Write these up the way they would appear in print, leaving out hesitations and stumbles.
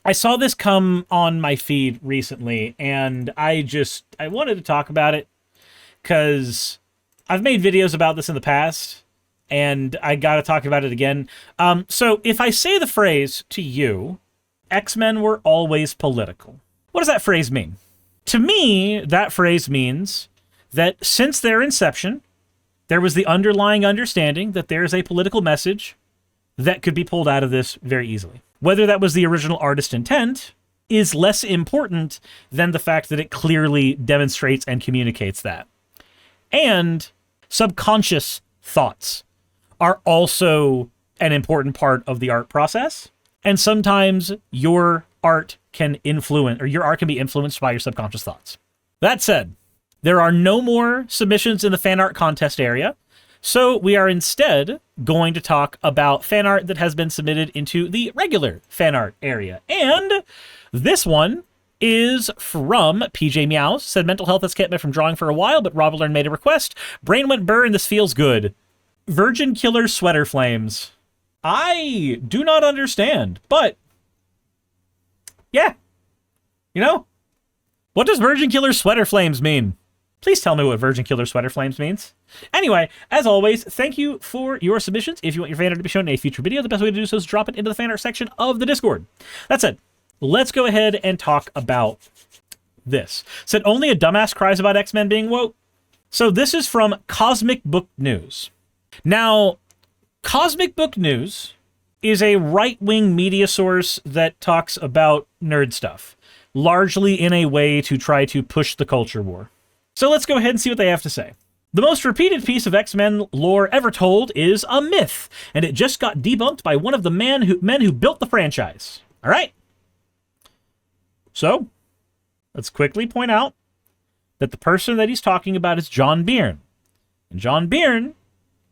I saw this come on my feed recently, and I wanted to talk about it because I've made videos about this in the past, and I gotta talk about it again. So if I say the phrase to you, X-Men were always political, what does that phrase mean? To me, that phrase means that since their inception, there was the underlying understanding that there is a political message that could be pulled out of this very easily. Whether that was the original artist intent is less important than the fact that it clearly demonstrates and communicates that. And subconscious thoughts are also an important part of the art process. And sometimes your art can influence, or your art can be influenced by your subconscious thoughts. That said, there are no more submissions in the fan art contest area. So we are instead going to talk about fan art that has been submitted into the regular fan art area. And this one is from PJ Meows. Said mental health has kept me from drawing for a while, but Rob Learn made a request. Brain went burr, this feels good. Virgin Killer Sweater Flames. I do not understand, but yeah, you know, what does Virgin Killer Sweater Flames mean? Please tell me what Virgin Killer Sweater Flames means. Anyway, as always, thank you for your submissions. If you want your fan art to be shown in a future video, the best way to do so is drop it into the fan art section of the Discord. That said, let's go ahead and talk about this. Said only a dumbass cries about X-Men being woke. So this is from Cosmic Book News. Now, Cosmic Book News is a right-wing media source that talks about nerd stuff, largely in a way to try to push the culture war. So let's go ahead and see what they have to say. The most repeated piece of X-Men lore ever told is a myth, and it just got debunked by one of the men who built the franchise. All right? So, let's quickly point out that the person that he's talking about is John Byrne. And John Byrne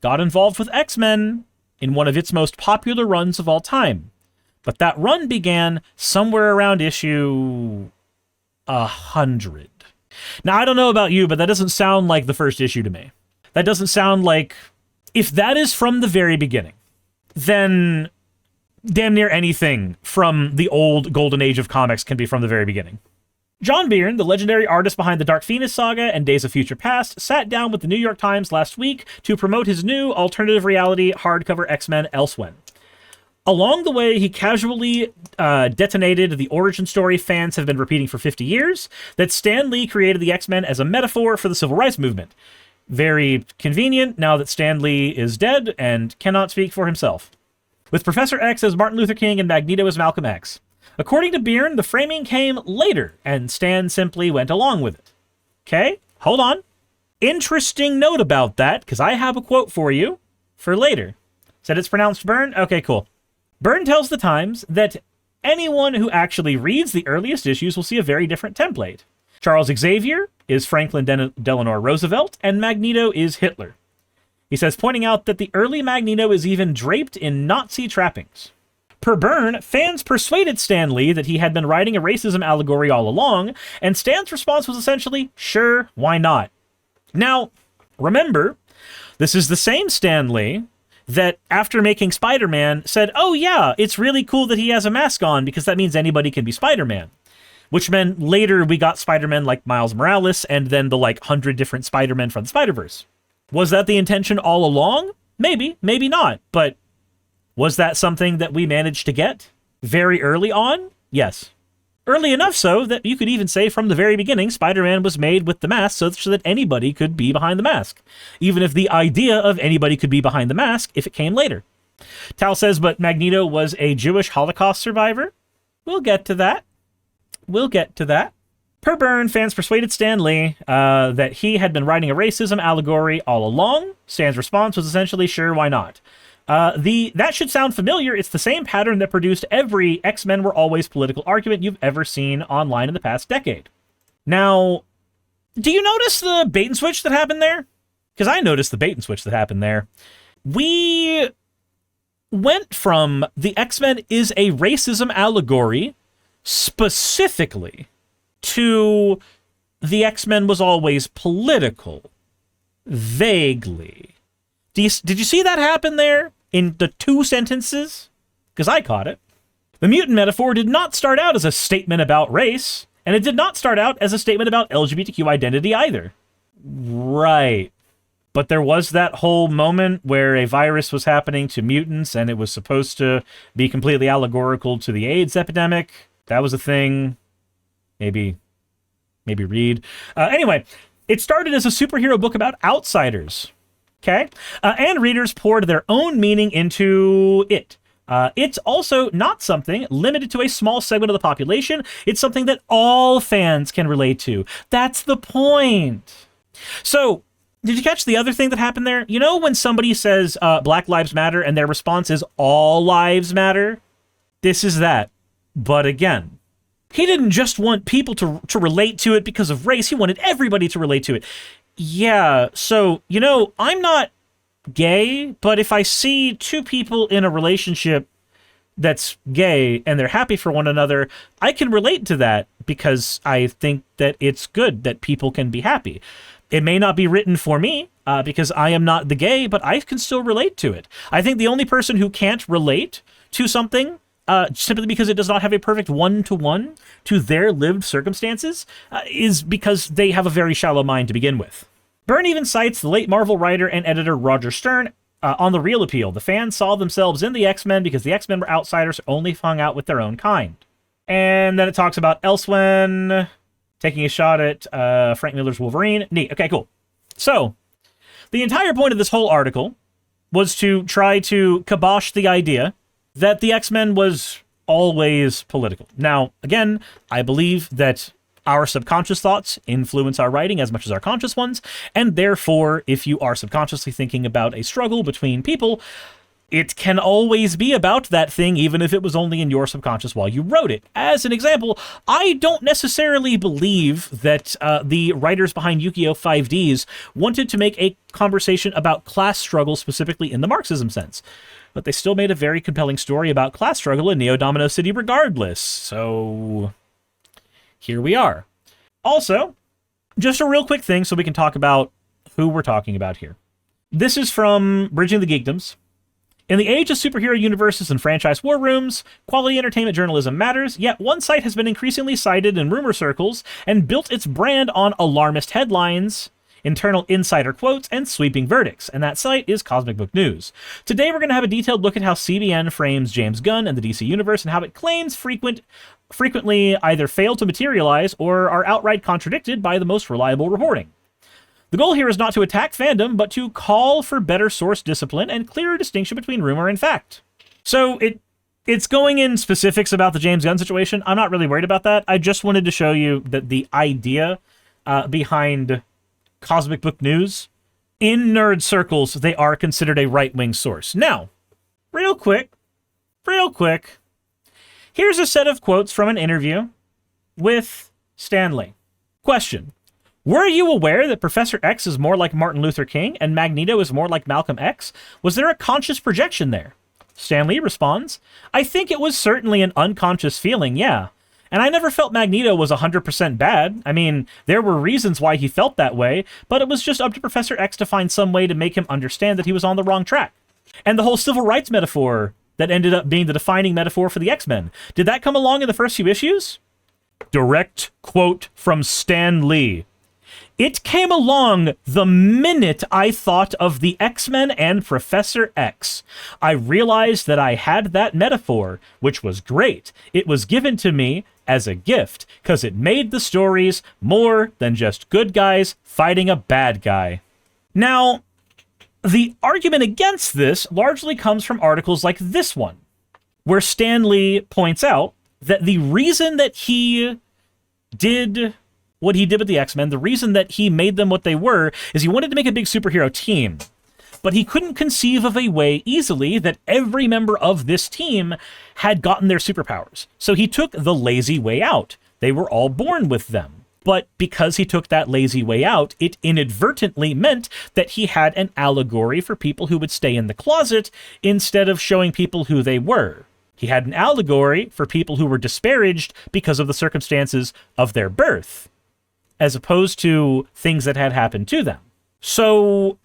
got involved with X-Men in one of its most popular runs of all time. But that run began somewhere around issue 100. Now, I don't know about you, but that doesn't sound like the first issue to me. That doesn't sound like... If that is from the very beginning, then damn near anything from the old golden age of comics can be from the very beginning. John Byrne, the legendary artist behind the Dark Phoenix saga and Days of Future Past, sat down with the New York Times last week to promote his new alternative reality hardcover X-Men Elsewhen. Along the way, he casually detonated the origin story fans have been repeating for 50 years, that Stan Lee created the X-Men as a metaphor for the civil rights movement. Very convenient now that Stan Lee is dead and cannot speak for himself. With Professor X as Martin Luther King and Magneto as Malcolm X. According to Byrne, the framing came later, and Stan simply went along with it. Okay, hold on. Interesting note about that, because I have a quote for you for later. Said it's pronounced Byrne? Okay, cool. Byrne tells the Times that anyone who actually reads the earliest issues will see a very different template. Charles Xavier is Franklin Delano Roosevelt, and Magneto is Hitler. He says, pointing out that the early Magneto is even draped in Nazi trappings. Per Byrne, fans persuaded Stan Lee that he had been writing a racism allegory all along, and Stan's response was essentially, sure, why not? Now, remember, this is the same Stan Lee that after making Spider-Man said, oh yeah, it's really cool that he has a mask on because that means anybody can be Spider-Man. Which meant later we got Spider-Man like Miles Morales and then the 100 different Spider-Men from the Spider-Verse. Was that the intention all along? Maybe, maybe not. But was that something that we managed to get very early on? Yes. Early enough so that you could even say from the very beginning, Spider-Man was made with the mask so that anybody could be behind the mask. Even if the idea of anybody could be behind the mask, if it came later. Tal says, but Magneto was a Jewish Holocaust survivor? We'll get to that. We'll get to that. Per Byrne, fans persuaded Stan Lee that he had been writing a racism allegory all along. Stan's response was essentially, sure, why not? That should sound familiar. It's the same pattern that produced every X-Men were always political argument you've ever seen online in the past decade. Now, do you notice the bait and switch that happened there? Because I noticed the bait and switch that happened there. We went from the X-Men is a racism allegory specifically to the X-Men was always political. Vaguely. Did you see that happen there? In the two sentences? Because I caught it. The mutant metaphor did not start out as a statement about race, and it did not start out as a statement about LGBTQ identity either. Right. But there was that whole moment where a virus was happening to mutants, and it was supposed to be completely allegorical to the AIDS epidemic. That was a thing. Maybe read. Anyway, it started as a superhero book about outsiders. Okay? And readers poured their own meaning into it. It's also not something limited to a small segment of the population. It's something that all fans can relate to. That's the point. So, did you catch the other thing that happened there? You know when somebody says Black Lives Matter and their response is all lives matter? This is that. But again, he didn't just want people to relate to it because of race. He wanted everybody to relate to it. Yeah, so, you know, I'm not gay, but if I see two people in a relationship that's gay and they're happy for one another, I can relate to that because I think that it's good that people can be happy. It may not be written for me because I am not the gay, but I can still relate to it. I think the only person who can't relate to something simply because it does not have a perfect one-to-one to their lived circumstances is because they have a very shallow mind to begin with. Byrne even cites the late Marvel writer and editor Roger Stern on the real appeal. The fans saw themselves in the X-Men because the X-Men were outsiders who only hung out with their own kind. And then it talks about Elsewhen taking a shot at Frank Miller's Wolverine. Neat. Okay, cool. So, the entire point of this whole article was to try to kibosh the idea that the X-Men was always political. Now, again, I believe that our subconscious thoughts influence our writing as much as our conscious ones, and therefore, if you are subconsciously thinking about a struggle between people, it can always be about that thing, even if it was only in your subconscious while you wrote it. As an example, I don't necessarily believe that the writers behind Yu-Gi-Oh! 5Ds wanted to make a conversation about class struggle specifically in the Marxism sense. But they still made a very compelling story about class struggle in Neo-Domino City regardless. So, here we are. Also, just a real quick thing so we can talk about who we're talking about here. This is from Bridging the Geekdoms. In the age of superhero universes and franchise war rooms, quality entertainment journalism matters, yet one site has been increasingly cited in rumor circles and built its brand on alarmist headlines, internal insider quotes, and sweeping verdicts, and that site is Cosmic Book News. Today we're going to have a detailed look at how CBN frames James Gunn and the DC Universe and how it claims frequently either fail to materialize or are outright contradicted by the most reliable reporting. The goal here is not to attack fandom, but to call for better source discipline and clearer distinction between rumor and fact. So it's going in specifics about the James Gunn situation. I'm not really worried about that. I just wanted to show you that the idea behind Cosmic Book News, in nerd circles, they are considered a right-wing source. Now, real quick, here's a set of quotes from an interview with Stan Lee. Question. Were you aware that Professor X is more like Martin Luther King and Magneto is more like Malcolm X? Was there a conscious projection there? Stan Lee responds, I think it was certainly an unconscious feeling, yeah. And I never felt Magneto was 100% bad. I mean, there were reasons why he felt that way, but it was just up to Professor X to find some way to make him understand that he was on the wrong track. And the whole civil rights metaphor that ended up being the defining metaphor for the X-Men, did that come along in the first few issues? Direct quote from Stan Lee. It came along the minute I thought of the X-Men and Professor X. I realized that I had that metaphor, which was great. It was given to me as a gift, because it made the stories more than just good guys fighting a bad guy. Now, the argument against this largely comes from articles like this one, where Stan Lee points out that the reason that he did what he did with the X-Men, the reason that he made them what they were, is he wanted to make a big superhero team. But he couldn't conceive of a way easily that every member of this team had gotten their superpowers. So he took the lazy way out. They were all born with them. But because he took that lazy way out, it inadvertently meant that he had an allegory for people who would stay in the closet instead of showing people who they were. He had an allegory for people who were disparaged because of the circumstances of their birth, as opposed to things that had happened to them. So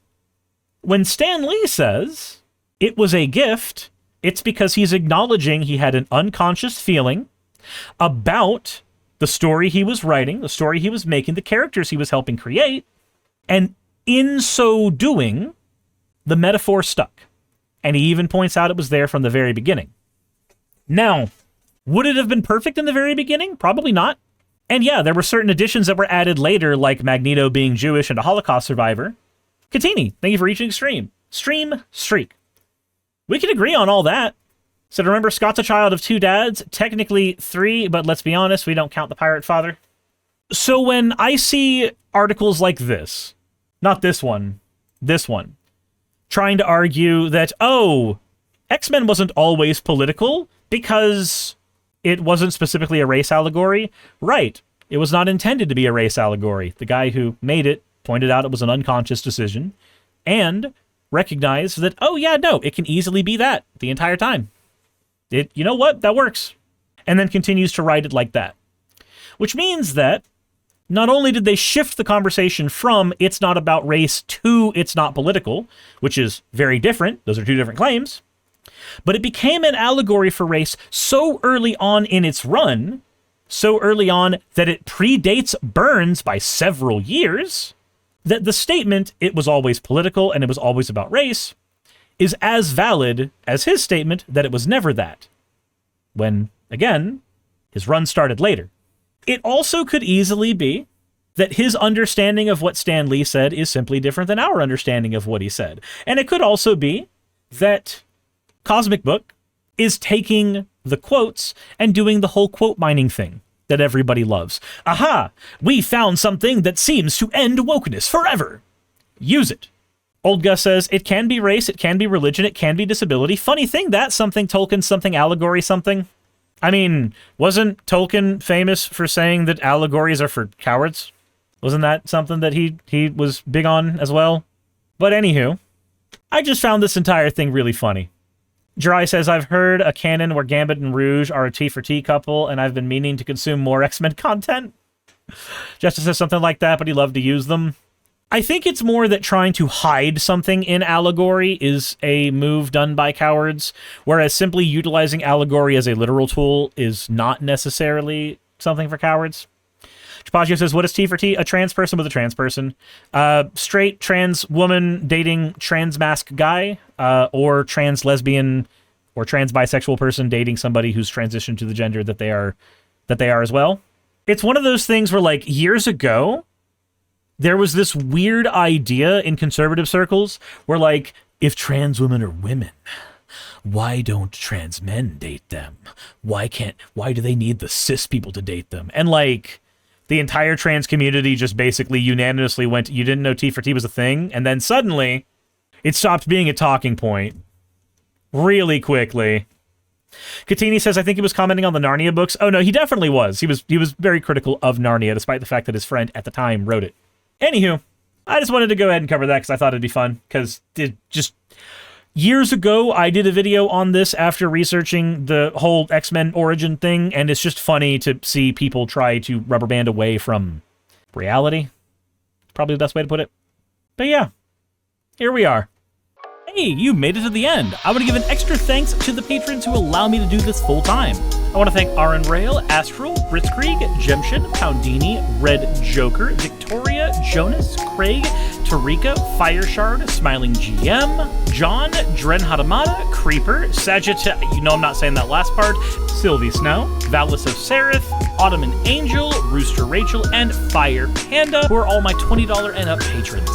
when Stan Lee says it was a gift It's because he's acknowledging he had an unconscious feeling about the story he was writing, the story he was making, the characters he was helping create, and in so doing, the metaphor stuck. And he even points out it was there from the very beginning. Now, would it have been perfect in the very beginning? Probably not. And yeah, there were certain additions that were added later, like Magneto being Jewish and a Holocaust survivor. Katini, thank you for reaching Stream Streak. We can agree on all that. So remember, Scott's a child of 2 dads, technically 3, but let's be honest, we don't count the pirate father. So when I see articles like this, not this one, trying to argue that, oh, X-Men wasn't always political because it wasn't specifically a race allegory. Right. It was not intended to be a race allegory. The guy who made it pointed out it was an unconscious decision and recognized that, oh yeah, no, it can easily be that the entire time. You know what? That works. And then continues to write it like that. Which means that not only did they shift the conversation from it's not about race to it's not political, which is very different. Those are 2 different claims. But it became an allegory for race so early on in its run, so early on that it predates Burns by several years, that the statement, it was always political and it was always about race, is as valid as his statement that it was never that. When, again, his run started later. It also could easily be that his understanding of what Stan Lee said is simply different than our understanding of what he said. And it could also be that Cosmic Book is taking the quotes and doing the whole quote mining thing that everybody loves. Aha! We found something that seems to end wokeness forever. Use it. Old Gus says, it can be race, it can be religion, it can be disability. Funny thing, that's something Tolkien, something allegory, something. I mean, wasn't Tolkien famous for saying that allegories are for cowards? Wasn't that something that he was big on as well? But anywho, I just found this entire thing really funny. Jirai says, I've heard a canon where Gambit and Rouge are a T for T couple, and I've been meaning to consume more X-Men content. Justice says something like that, but he loved to use them. I think it's more that trying to hide something in allegory is a move done by cowards, whereas simply utilizing allegory as a literal tool is not necessarily something for cowards. Chapagio says, what is T for T? A trans person with a trans person. Straight trans woman dating trans mask guy, or trans lesbian or trans bisexual person dating somebody who's transitioned to the gender that they are as well. It's one of those things where, like, years ago, there was this weird idea in conservative circles where, like, if trans women are women, why don't trans men date them? Why do they need the cis people to date them? And, like, the entire trans community just basically unanimously went, you didn't know T for T was a thing? And then suddenly, it stopped being a talking point really quickly. Katini says, I think he was commenting on the Narnia books. Oh, no, he definitely was. He was very critical of Narnia, despite the fact that his friend at the time wrote it. Anywho, I just wanted to go ahead and cover that because I thought it'd be fun. Because just years ago, I did a video on this after researching the whole X-Men origin thing, and it's just funny to see people try to rubber band away from reality. Probably the best way to put it. But yeah, here we are. Hey, you made it to the end. I want to give an extra thanks to the patrons who allow me to do this full time. I want to thank Aaron Rail, Astral, Britzkrieg, Jemshin, Poundini, Red Joker, Victoria, Jonas, Craig, Tarika, Fireshard, Smiling GM, John, Dren Hadamada, Creeper, Sagitt, you know I'm not saying that last part, Sylvie Snow, Valis of Seraph, Ottoman Angel, Rooster Rachel, and Fire Panda, who are all my $20 and up patrons.